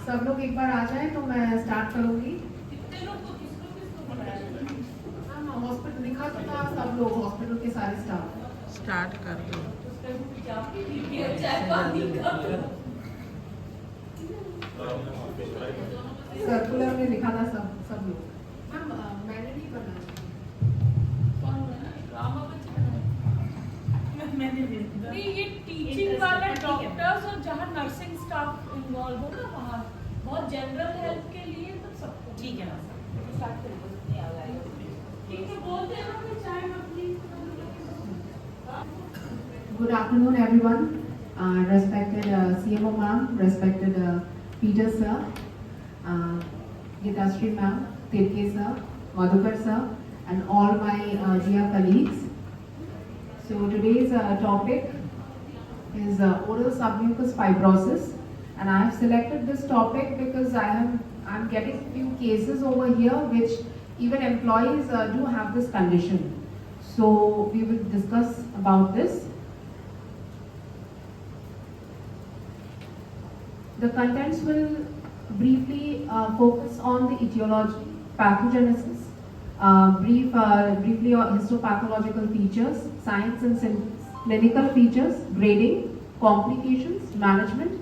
सब लोग एक बार आ जाएं तो मैं स्टार्ट करूंगी। कितने लोग को किसको बनाया? हाँ, हॉस्पिटल लिखा तो था, सब लोग हॉस्पिटल के सारे स्टाफ। स्टार्ट कर दो। सर्कुलर में लिखा था सब लोग। मैम मैंने नहीं बनाया। नहीं, ये टीचिंग वाला डॉक्टर्स और जहाँ नर्सिंग स्टाफ इन्वॉल्व हो ना वहाँ बहुत जनरल हेल्थ के लिए तो सबको ठीक है ना स्टार्ट करेंगे। ठीक है, बोलते हैं ना चाहे अपनी। Good afternoon, everyone. Respected CMO ma'am, respected Peter sir, Gitashri ma'am, Tirke sir, Madhukar sir, and all my dear colleagues. So today's topic is oral submucous fibrosis, and I have selected this topic because I'm getting few cases over here which even employees do have this condition. So we will discuss about this. The contents will briefly focus on the etiology, pathogenesis, briefly on histopathological features, signs and symptoms, clinical features, grading, complications, management,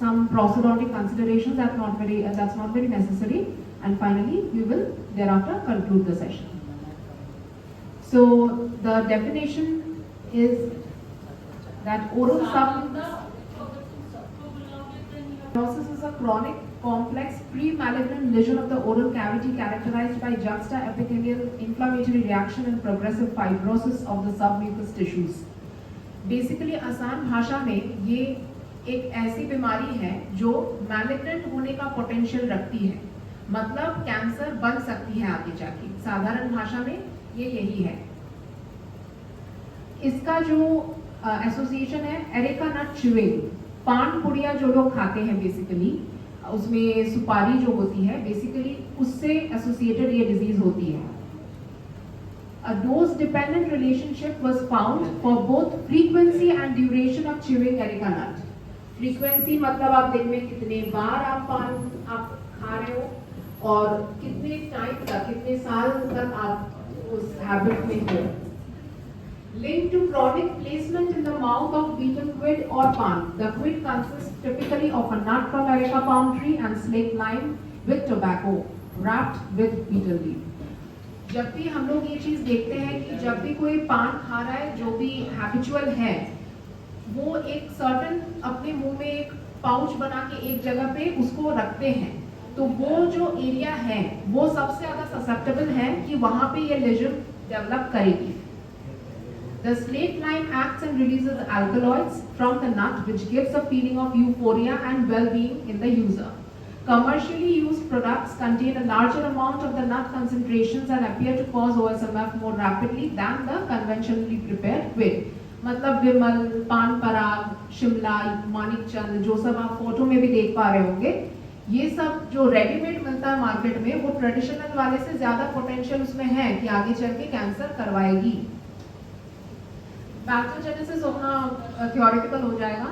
some prosthodontic considerations that's not very necessary, and finally we will thereafter conclude the session. So the definition is that oral submucous fibrosis is a chronic, complex, pre-malignant lesion of the oral cavity characterized by juxtaepithelial inflammatory reaction and progressive fibrosis of the submucous tissues. Basically, आसान भाषा में ये एक ऐसी बीमारी है जो malignant होने का पोटेंशियल रखती है, मतलब कैंसर बन सकती है आगे जाके। साधारण भाषा में ये यही है। इसका जो एसोसिएशन है एरेका नट च्यूइंग, पान पुड़िया जो लोग खाते हैं बेसिकली, उसमें सुपारी जो होती है बेसिकली उससे एसोसिएटेड ये डिजीज होती है। A dose-dependent relationship was found for both frequency and duration of chewing areca nut. Frequency मतलब आप दिन में कितने बार आप पान आप खा रहे हो और कितने टाइम तक, कितने साल तक आप उस हैबिट में हो। Linked to chronic placement in the mouth of betel quid or pan. The quid consists typically of a nut from areca palm tree and slaked lime with tobacco wrapped with betel leaf. जब भी हम लोग ये चीज देखते हैं कि जब भी कोई पान खा रहा है, जो भी हैबिचुअल है, वो एक सर्टन अपने मुंह में एक पाउच बना के एक जगह पे उसको रखते हैं, तो वो जो एरिया है वो सबसे ज्यादा ससेप्टेबल है कि वहां पे ये लेजन डेवलप करेगी। The slaked lime acts and releases alkaloids from the nut, which gives a feeling of euphoria and well-being in the user. Commercially used products contain a larger amount of the nut concentrations and appear to cause OSMF more rapidly than the conventionally prepared quid. मतलब विमल, पान पराग, शिमला, मानिकचंद, जो सब आप photo में भी देख पा रहे होंगे, ये सब जो रेडीमेड मिलता है मार्केट में, वो ट्रेडिशनल वाले से ज्यादा पोटेंशियल उसमें है कि आगे चल के कैंसर करवाएगी। पैथोजेनेसिस होना थ्योरेटिकल हो जाएगा।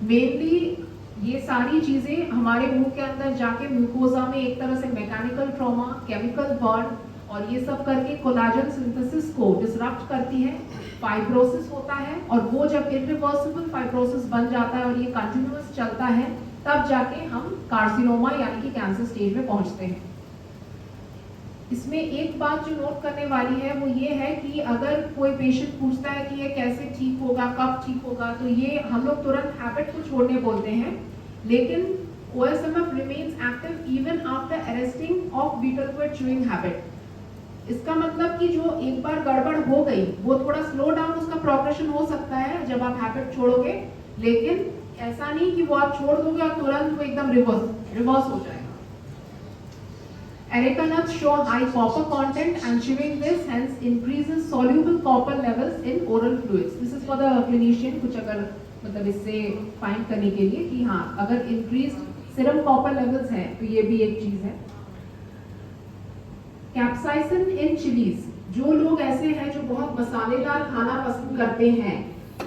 मेनली ये सारी चीजें हमारे मुंह के अंदर जाके म्यूकोजा में एक तरह से मैकेनिकल ट्रॉमा, केमिकल बर्न और ये सब करके कोलाजन सिंथेसिस को डिसरप्ट करती है, फाइब्रोसिस होता है, और वो जब इरिवर्सिबल फाइब्रोसिस बन जाता है और ये कंटिन्यूअस चलता है, तब जाके हम कार्सिनोमा यानी कि कैंसर स्टेज में पहुंचते हैं। इसमें एक बात जो नोट करने वाली है वो ये है कि अगर कोई पेशेंट पूछता है कि ये कैसे ठीक होगा, कब ठीक होगा, तो ये हम लोग तुरंत हैबिट को छोड़ने बोलते हैं, लेकिन OSMF remains active even after arresting of betel quid chewing habit। इसका मतलब कि जो एक बार गड़बड़ हो गई वो थोड़ा स्लो डाउन उसका प्रोग्रेशन हो सकता है जब आप हैबिट छोड़ोगे, लेकिन ऐसा नहीं कि वो आप छोड़ दोगे और तुरंत वो एकदम रिवर्स हो जाएगा। Areca nuts show high copper content and chewing this hence increases soluble copper levels in oral fluids. This is for the clinician, कुछ अगर मतलब इससे फाइंड करने के लिए कि हाँ अगर increased serum copper levels हैं तो ये भी एक चीज है। Capsaicin in chilies, जो लोग ऐसे हैं जो बहुत मसालेदार खाना पसंद करते हैं,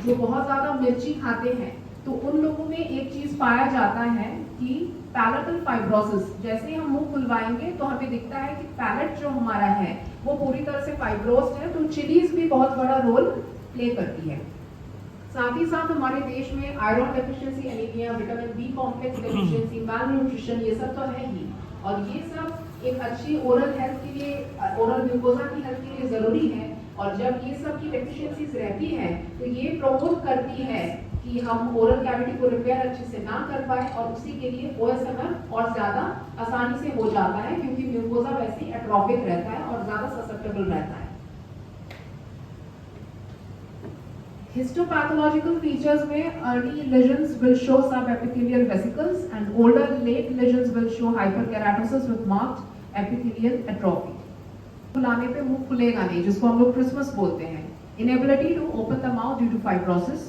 जो बहुत ज्यादा मिर्ची खाते हैं, तो उन लोगों में एक चीज पाया जाता है कि पैलेटल फाइब्रोसिस, जैसे ही हम मुंह खुलवाएंगे तो हमें दिखता है कि पैलेट जो हमारा है वो पूरी तरह से फाइब्रोस्ड है, तो चिलीज भी बहुत बड़ा रोल प्ले करती है। साथ ही साथ हमारे देश में iron deficiency anaemia, vitamin B complex deficiency, malnutrition, ये सब तो है ही, और ये सब एक अच्छी ओरल हेल्थ के लिए, ओरल म्यूकोजा की हेल्थ के लिए जरूरी है। और जब ये सब की डेफिशिएंसीज रहती है तो ये प्रमोट करती है कि हम ओरल कैविटी को रिपेयर अच्छे से ना कर पाए, और उसी के लिए ओएसएमआर और ज्यादा आसानी से हो जाता है, क्योंकि म्यूकोजा वैसे ही एट्रोफिक रहता है और ज्यादा ससेप्टेबल रहता है। Histopathological features में early lesions will show subepithelial vesicles and older late lesions will show hyperkeratosis with marked epithelial atrophy. खुलाने पे मुंह खुलेगा नहीं, जिसको हम लोग क्रिसमस बोलते हैं। Inability to open the mouth due to fibrosis.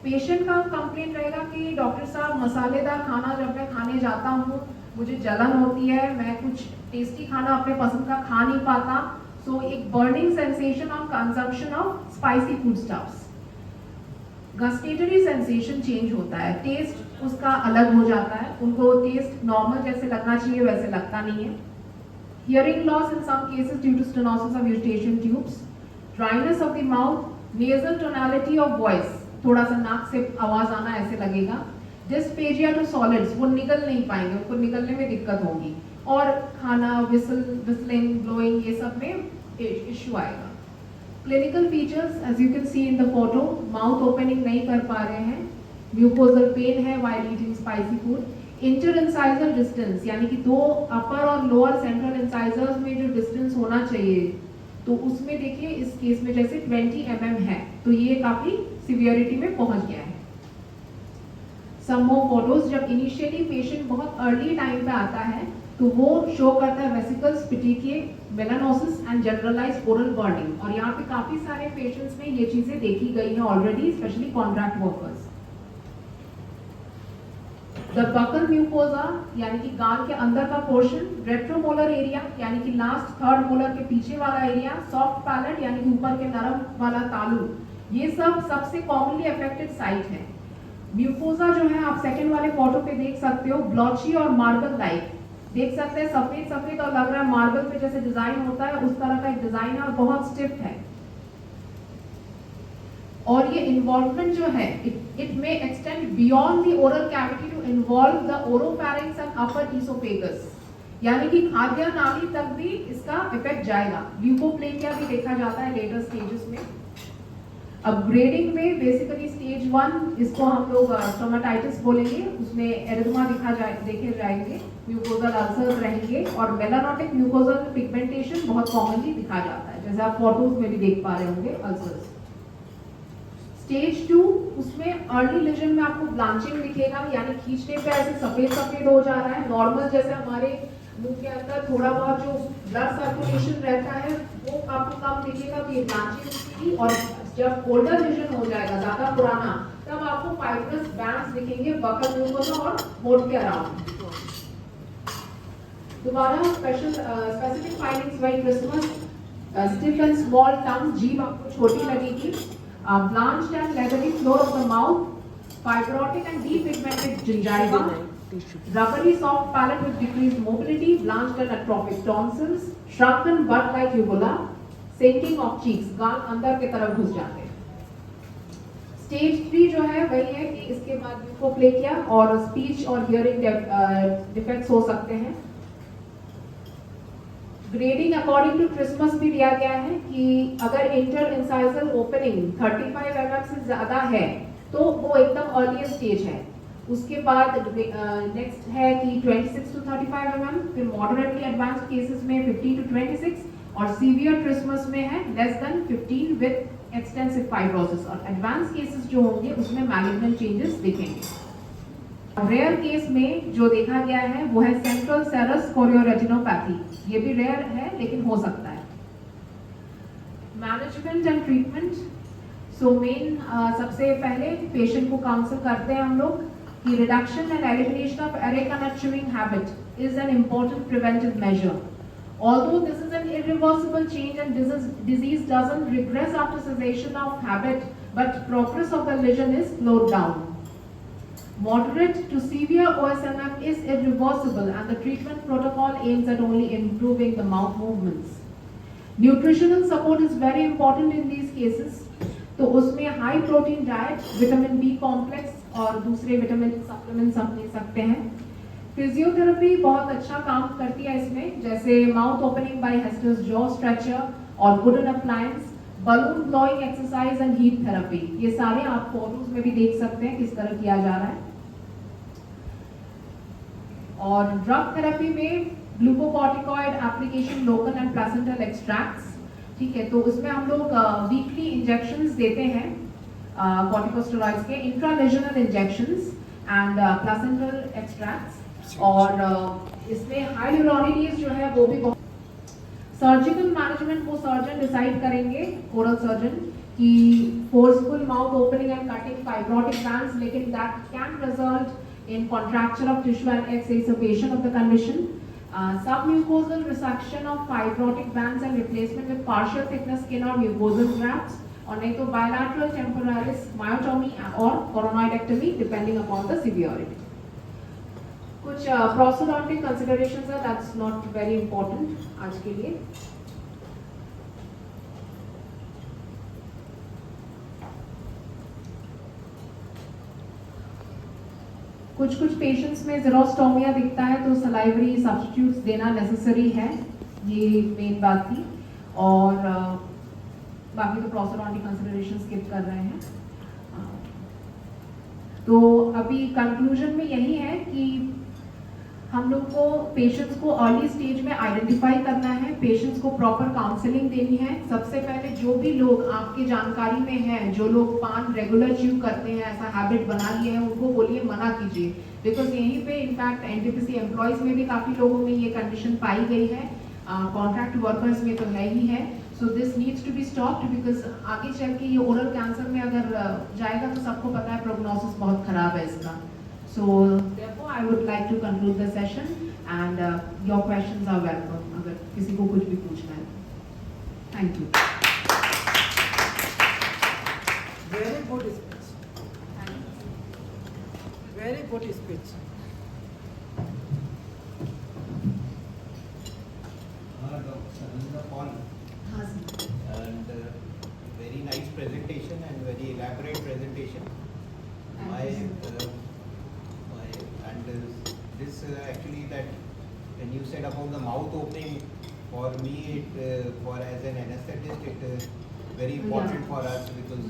Patient का कंप्लेंट रहेगा कि डॉक्टर साहब मसालेदार खाना जब मैं खाने जाता हूँ मुझे जलन होती है, मैं कुछ टेस्टी खाना अपने पसंद का खा नहीं पाता, सो एक burning sensation on consumption of spicy food stuffs. Gustatory sensation change होता है, टेस्ट उसका अलग हो जाता है, उनको टेस्ट नॉर्मल जैसे लगना चाहिए वैसे लगता नहीं है। Hearing loss in some cases due to stenosis of Eustachian tubes, dryness of the mouth, nasal tonality of voice, थोड़ा सा नाक से आवाज आना ऐसे लगेगा। डिस्पेजिया टू सॉलिड्स, वो निकल नहीं पाएंगे, उनको निकलने में दिक्कत होगी, और खाना, विस्लिंग, ब्लोइंग, ये सब में इश्यू आएगा। Clinical features as you can see in the photo, mouth opening नहीं कर पा रहे हैं, म्यूकोजल पेन है while eating spicy food, inter incisor distance, यानी कि दो अपर और लोअर सेंट्रल इंसाइजर्स में जो डिस्टेंस होना चाहिए, तो उसमें देखिए इस केस में जैसे 20 mm है, तो ये काफी सिवियरिटी में पहुंच गया है। सम मोर फोटोज, जब इनिशियली पेशेंट बहुत अर्ली टाइम पे आता है तो वो शो करता है vesicles, petechiae, melanosis and generalised oral burning, और यहाँ पे काफी सारे पेशेंट्स में ये चीजें देखी गई है already, specially contract workers. The buckle mucosa, यानी कि गाल के अंदर का पोर्शन, रेट्रोमोलर एरिया, यानी कि लास्ट थर्ड मोलर के पीछे वाला एरिया, सॉफ्ट पैलेट, यानी कि ऊपर के नरम वाला तालू, ये सब सबसे कॉमनली अफेक्टेड साइट है। म्यूकोजा जो है आप सेकंड वाले फोटो पे देख सकते हो, ब्लॉची और मार्बल लाइक, देख सकते हैं सफेद सफेद और लग रहा है मार्बल पे जैसे डिजाइन होता है उस तरह का एक डिजाइन है, और बहुत स्टिफ है। और ये इन्वॉल्वमेंट जो है it may extend beyond the oral cavity to involve the oropharynx and upper oesophagus, यानी कि खाद्य नाली तक भी इसका इफेक्ट जाएगा। ल्यूकोप्लेकिया भी देखा जाता है लेटर स्टेजेस में। अब ग्रेडिंग में बेसिकली स्टेज 1 इसको हम लोग स्टोमेटाइटिस बोलेंगे, उसमें एरिथमा देखे जाएंगे, म्यूकोजल अल्सर्स रहेंगे, और मेलानोटिक म्यूकोजल पिगमेंटेशन बहुत कॉमनली दिखा जाता है, जैसे आप फोटोज में भी देख पा रहे होंगे अल्सर्स। स्टेज 2, उसमें अर्ली लेजन में आपको ब्लांचिंग दिखेगा, यानी खींचने पे ऐसे सफेद सफेद हो जा रहा है, नॉर्मल जैसे हमारे मुंह के अंदर थोड़ा बहुत जो ब्लड सर्कुलेशन रहता है वो आपको कम दिखेगा, तो ये ब्लांचिंग। और जब ओल्डर लेजन हो जाएगा, ज्यादा पुराना, तब आपको फाइब्रस बैंड्स दिखेंगे बकल म्यूकोजा और होंठ के अराउंड। दोबारा specific findings by Christmas, stiff and small tongue, जीभ आपको छोटी लगेगी, blanched and leathery floor of the mouth, fibrotic and depigmented gingiva, rubbery soft palate with decreased mobility, blanched and atrophic tonsils, shrunken butt-like uvula, sinking of cheeks, गाल अंदर के तरफ घुस जाते हैं। स्टेज 3 जो है वही है कि इसके बाद ल्यूकोप्लेकिया और स्पीच और हियरिंग डिफेक्ट्स हो सकते हैं। ग्रेडिंग अकॉर्डिंग टू क्रिसमस भी दिया गया है कि अगर इंटर इंसाइजल ओपनिंग 35 mm से ज्यादा है तो वो एकदम अर्ली स्टेज है। उसके बाद नेक्स्ट है कि 26 to 35 mm, फिर मॉडरेटली एडवांस्ड केसेस में 50 to 26, और सीवियर क्रिसमस में है less than 15 with extensive fibrosis, और एडवांस केसेस जो होंगे उसमें मैलिग्नेंट चेंजेस दिखेंगे। रेयर केस में जो देखा गया है वो है सेंट्रल सेरस कोरियोरेटिनोपैथी, ये भी रेयर है लेकिन हो सकता है। Management and treatment, so main सबसे पहले पेशेंट को काउंसल करते हैं हम लोग कि reduction and elimination of areca nut chewing habit is an important preventive measure. Although this is an irreversible change and disease doesn't regress after cessation of habit, but progress of the lesion is slowed down. Moderate to severe OSMF is irreversible and the treatment protocol aims at only improving the mouth movements. Nutritional support is very important in these cases. तो उसमें high protein diet, vitamin B complex और दूसरे vitamin supplements हम ले सकते हैं. Physiotherapy बहुत अच्छा काम करती है इसमें, जैसे mouth opening by Heister's jaw stretcher और wooden appliance, balloon blowing exercise and heat therapy. ये सारे आप फोटोज में भी देख सकते हैं किस तरह किया जा रहा है. और ड्रग थेरेपी में glucocorticoid application, local and placental extracts. ठीक है, तो उसमें हम लोग वीकली इंजेक्शंस देते हैं कॉर्टिकोस्टेरॉइड्स के, intralesional injections and placental extracts. और इसमें हाइड्रोनिडीज जो है वो भी बहुत. सर्जिकल मैनेजमेंट वो सर्जन डिसाइड करेंगे, ओरल सर्जन, कि forceful mouth opening and cutting fibrotic bands, लेकिन that can result in contracture of tissue and exacerbation of the condition. Submucosal resection of fibrotic bands and replacement with partial thickness skin or mucosal grafts, और नहीं तो bilateral temporalis myotomy or coronoidectomy depending upon the severity. कुछ prosthodontic considerations है, that's not very important आज के लिए. कुछ patients में ज़ेरोस्टोमिया दिखता है तो सलाइवरी सब्स्टिट्यूट्स देना नेसेसरी है, ये मेन बात थी. और बाकी तो प्रोस्टोडोंटिक कंसिडरेशन स्किप कर रहे हैं. तो अभी कंक्लूजन में यही है कि हम लोग को पेशेंट्स को अर्ली स्टेज में आइडेंटिफाई करना है, पेशेंट्स को प्रॉपर काउंसलिंग देनी है. सबसे पहले जो भी लोग आपकी जानकारी में हैं, जो लोग पान रेगुलर च्यू करते हैं, ऐसा हैबिट बना लिए हैं, उनको बोलिए मना कीजिए. बिकॉज यहीं पे इनफैक्ट एनटीपीसी एम्प्लॉयज में भी काफ़ी लोगों में ये कंडीशन पाई गई है, कॉन्ट्रैक्ट वर्कर्स में तो है ही है. So this needs to be stopped because आगे चल के ये ओरल कैंसर में अगर जाएगा तो सबको पता है प्रोग्नोसिस बहुत खराब है इसका. So therefore I would like to conclude the session and your questions are welcome अगर किसी को कुछ भी पूछना है. Thank you. Very good speech. Very good speech. हाँ जी. And very nice presentation and very elaborate presentation. This actually that when you said about the mouth opening, for me for as an anesthetist it is very important for us, because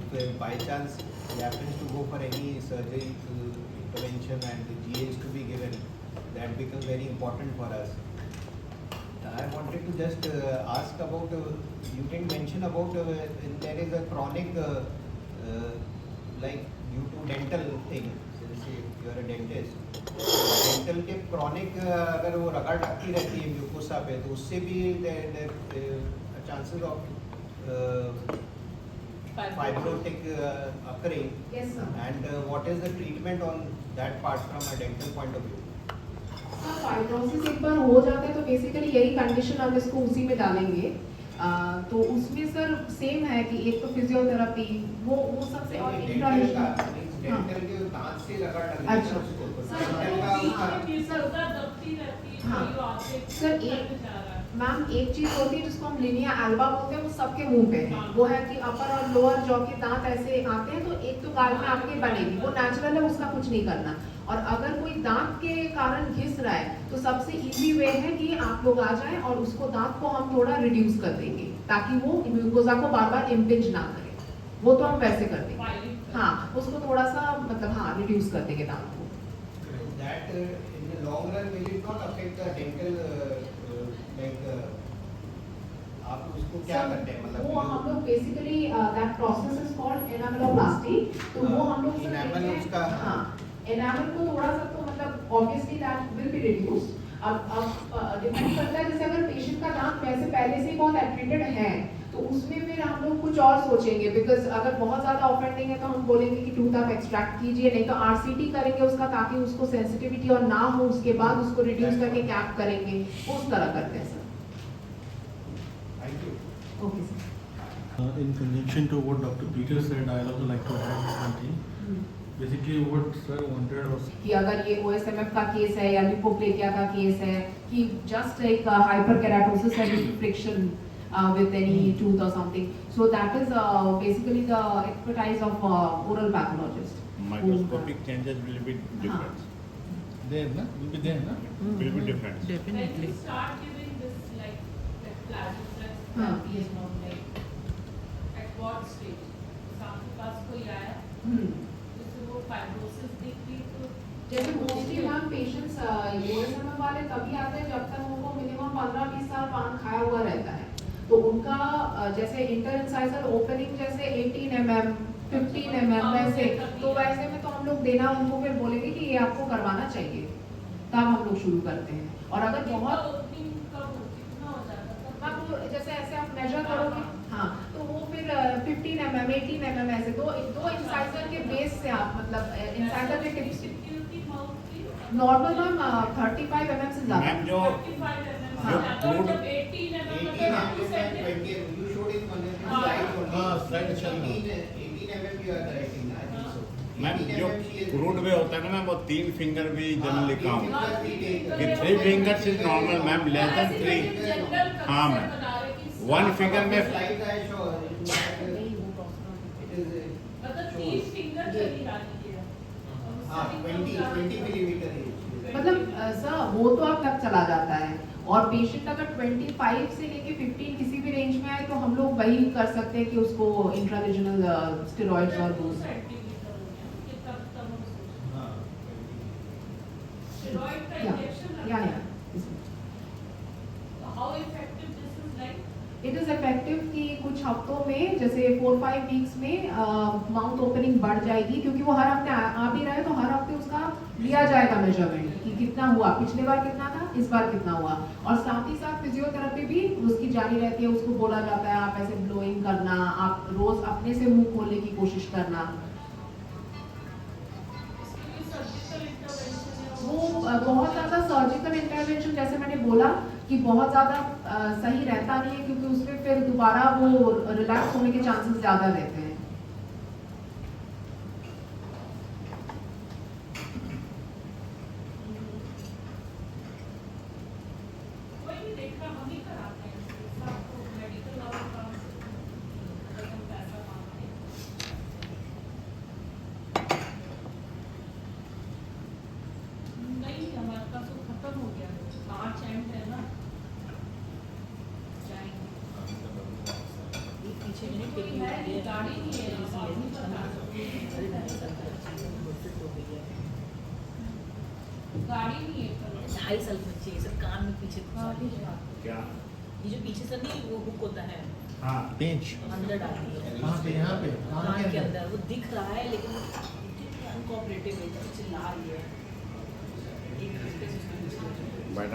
if by chance he happens to go for any surgery intervention and the GA is to be given, that becomes very important for us. I wanted to just ask about, you didn't mention about there is a chronic like due to dental thing, since you are a dentist, dental के chronic अगर वो रगड़ लगती रहती है mucosa पे, तो उससे भी chances of fibrotic occurring. Yes sir. And what is the treatment on that part from a dental point of view? Fibrosis एक बार हो जाता है तो बेसिकली यही कंडीशन हम इसको उसी में डालेंगे. तो उसमें सर सेम है कि एक तो फिजियोथेरेपी वो सबसे, और डेंटल के दांत से रगड़ लगती है अच्छा. उसको, सर मैम एक चीज होती है जिसको हम लिनिया एल्बा बोलते हैं, वो सबके मुंह पे है. वो है कि अपर और लोअर जॉ के दांत ऐसे आते हैं, तो एक तो गाल में आपके बनेगी, वो नेचुरल है, उसका कुछ नहीं करना. और अगर कोई दांत के कारण घिस रहा है तो सबसे इजी वे है कि आप लोग आ जाएं और उसको दांत को हम थोड़ा रिड्यूस कर देंगे ताकि वो म्यूकोसा को बार बार इम्पिंज ना करे. वो तो हम वैसे कर देंगे. हाँ, उसको थोड़ा सा मतलब हाँ रिड्यूस कर देंगे दांत को. That in the long run will it not affect the dental like आप उसको क्या करते हैं, मतलब वो हम लोग basically that process is called enameloplasty. तो वो हम लोग एनामेल उसका, हाँ एनामेल को थोड़ा सा तो मतलब obviously that will be reduced. अब डिपेंड करता है, जैसे अगर पेशेंट का दांत वैसे पहले से ही बहुत एट्रीटेड है तो उसमें फिर हम लोग कुछ और सोचेंगे, बिकॉज अगर बहुत ज्यादा ऑफेंडिंग है तो हम बोलेंगे कि टूथ आप एक्सट्रैक्ट कीजिए, नहीं तो आरसीटी करेंगे उसका ताकि उसको सेंसिटिविटी और ना हो, उसके बाद उसको रिड्यूस करके कैप करेंगे, उस तरह करते हैं sir. Thank you. Okay sir. In conjunction to what Dr. Peter said, I also like to add one thing. Basically, what sir wanted was कि अगर ये OSMF का केस है या लिपोप्लेकिया का केस है कि जस्ट एक hyperkeratosis है with friction with any tooth or something. So that is basically the expertise of oral pathologist. Microscopic changes will be different. there, na? Will be there, na? Will be different. When Definitely. you start giving this like plasmaplex हाँ. therapy and all, like at what stage? आपके पास कोई आया जिससे वो fibrosis दिख रही तो जैसे मोस्टली मैम पेशेंट्स OSMF वाले तभी आते हैं जब तक उनको मिनिमम 15-20 साल पान खाया हुआ रहता है, तो उनका जैसे इंटर इंसाइजर ओपनिंग जैसे 18 mm 15 mm वैसे, तो वैसे में तो हम लोग देना उनको फिर बोलेंगे कि ये आपको करवाना चाहिए, तब हम लोग शुरू करते हैं। और अगर बहुत ओपनिंग कब कितना हो जाता था? मैम वो जैसे ऐसे आप मेजर करोगे, हाँ, तो वो फिर 15 mm 18 mm ऐसे दो इंसाइजर के बेस से आप मतलब इंसाइजर के टिप्स सिक्योरिटी माउथ की नॉर्मल मैम 35 mm से ज्यादा। मैम जो 45 mm हाँ. से ज़्यादा, और जब 18 mm 18 मतलब आप mm said and 20 you showed in one of the हाँ. slides only. हाँ, slide अच्छा लगा। 18 mm you are correcting, I think so. Ma'am 18 जो mm she is- crude way होता है ना मैम, वो 3 फिंगर भी जनरली हाँ, count. three fingers we take. With 3 fingers is normal ma'am, less than 3. हाँ, मैम. One finger में Slide I show, it is मतलब 30 फिंगर चली जाती है। हाँ 20 millimeter है। मतलब सर वो तो आप तक चला जाता है, और पेशेंट अगर 25 से लेके 15 किसी भी रेंज में आए तो हम लोग वही कर सकते हैं कि उसको इंट्रालेजनल स्टेरॉइड्स और वो सेंटीमीटर हो गया कि तब हम सोचें। हाँ, स्टेरॉइड का या इंजेक्शन या how effective this is like? It is effective कि कुछ हफ्तों में जैसे 4-5 वीक्स में माउथ ओपनिंग बढ़ जाएगी, क्योंकि वो हर हफ्ते आ भी रहा है, तो हर हफ्ते उसका लिया जाएगा मेजरमेंट कि कितना हुआ, पिछले बार कितना था, इस बार कितना हुआ। और साथ ही साथ फिजियोथेरेपी भी उसकी जारी रहती है, उसको बोला जाता है आप ऐसे ब्लोइंग करना, आप रोज अपने से मुंह खोलने की कोशिश करना। इसके लिए सर्जिकल इंटरवेंशन है वो बहुत ज़्यादा सर्जिकल इंटरवेंशन जैसे मैंने बोला कि बहुत ज़्यादा सही रहता नहीं है, क्योंकि उसमें फिर दोबारा वो रिलैक्स होने के चांसेस ज़्यादा रहते हैं। कोई नहीं देख रहा, हम ही कराते हैं सबको मेडिकल वाला काम से हम पैसा मांगते हैं। नहीं हमारे पास वो खत्म हो गया, 5 एंड है ना, जाएंगे पीछे कोई है नहीं, गाड़ी नहीं है यहाँ, आप नहीं बता गाड़ी नहीं है कल। 2.5 साल में चाहिए सर, कान में पीछे घुसा हाँ, दीजिए। क्या? ये जो पीछे सर नहीं वो हुक होता है, हाँ, pinch. अंदर डाल दिए कहाँ पे? यहाँ पे? कान के अंदर, वो दिख रहा है लेकिन अनकोऑपरेटिव है, चिल्ला रही है। एक